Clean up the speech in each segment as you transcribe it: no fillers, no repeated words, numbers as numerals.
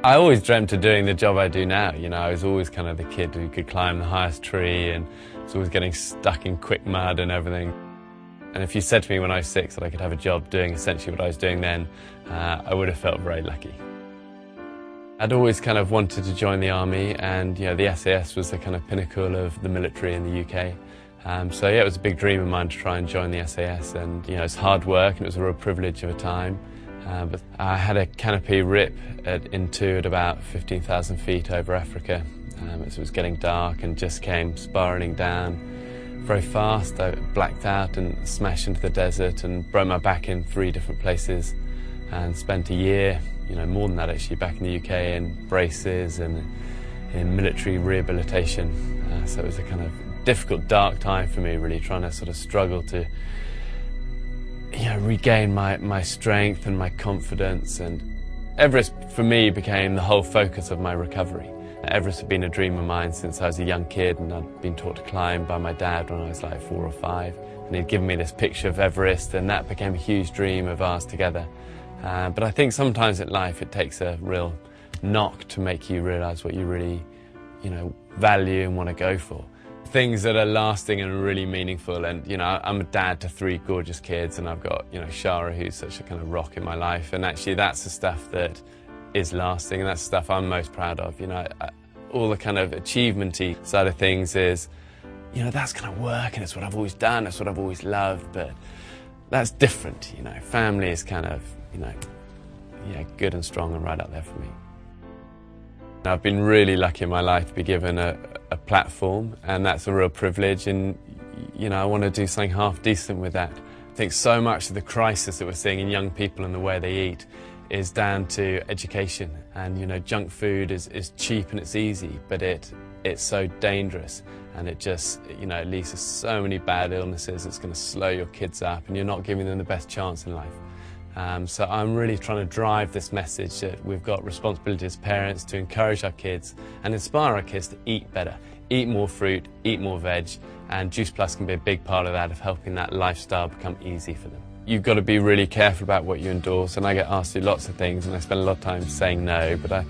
I always dreamt of doing the job I do now. You know, I was always kind of the kid who could climb the highest tree and was always getting stuck in quick mud and everything. And if you said to me when I was 6 that I could have a job doing essentially what I was doing then, I would have felt very lucky. I'd always kind of wanted to join the army, and you know, the SAS was the kind of pinnacle of the military in the UK. So yeah, it was a big dream of mine to try and join the SAS, and you know, it's hard work and it was a real privilege of a time. But I had a canopy rip at about 15,000 feet over Africa. As it was getting dark and just came spiralling down very fast. I blacked out and smashed into the desert and broke my back in 3 different places, and spent a year, you know, more than that actually, back in the UK in braces and in military rehabilitation. So it was a kind of difficult, dark time for me, really trying to sort of struggle to, you know, regain my strength and my confidence. And Everest for me became the whole focus of my recovery. Everest had been a dream of mine since I was a young kid, and I'd been taught to climb by my dad when I was like 4 or 5, and he'd given me this picture of Everest, and that became a huge dream of ours together. But I think sometimes in life it takes a real knock to make you realise what you really, you know, value and want to go for. Things that are lasting and really meaningful. And you know, I'm a dad to 3 gorgeous kids, and I've got, you know, Shara, who's such a kind of rock in my life, and actually that's the stuff that is lasting, and that's the stuff I'm most proud of. You know, all the kind of achievement-y side of things is, you know, that's kind of work and it's what I've always done, it's what I've always loved, but that's different. You know, family is kind of, you know, yeah, good and strong and right up there for me. I've been really lucky in my life to be given a platform, and that's a real privilege, and you know, I want to do something half decent with that. I think so much of the crisis that we're seeing in young people and the way they eat is down to education. And you know, junk food is cheap and it's easy, but it's so dangerous, and it just, you know, it leads to so many bad illnesses. It's going to slow your kids up, and you're not giving them the best chance in life. So I'm really trying to drive this message that we've got responsibility as parents to encourage our kids and inspire our kids to eat better, eat more fruit, eat more veg, and Juice Plus can be a big part of that, of helping that lifestyle become easy for them. You've got to be really careful about what you endorse, and I get asked to do lots of things, and I spend a lot of time saying no, but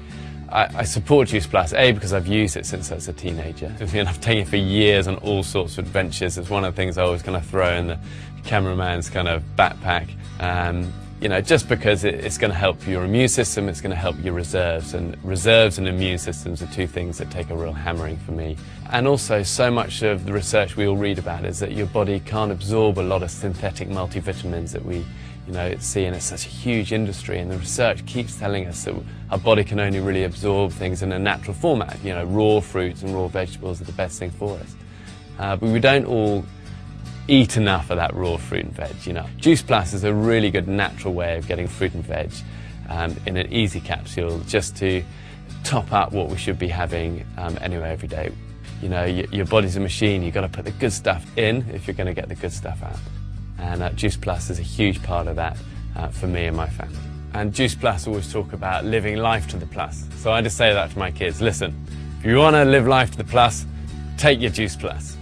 I support Juice Plus, A, because I've used it since I was a teenager, and I've taken it for years on all sorts of adventures. It's one of the things I always kind of throw in the cameraman's kind of backpack. You know, just because it's going to help your immune system, it's going to help your reserves, and reserves and immune systems are 2 things that take a real hammering for me. And also, so much of the research we all read about is that your body can't absorb a lot of synthetic multivitamins that we, you know, see, and it's such a huge industry, and the research keeps telling us that our body can only really absorb things in a natural format. You know, raw fruits and raw vegetables are the best thing for us. But we don't all eat enough of that raw fruit and veg, you know. Juice Plus is a really good natural way of getting fruit and veg in an easy capsule, just to top up what we should be having anyway every day. You know, your body's a machine, you've got to put the good stuff in if you're going to get the good stuff out. And Juice Plus is a huge part of that for me and my family. And Juice Plus always talk about living life to the plus. So I just say that to my kids: listen, if you want to live life to the plus, take your Juice Plus.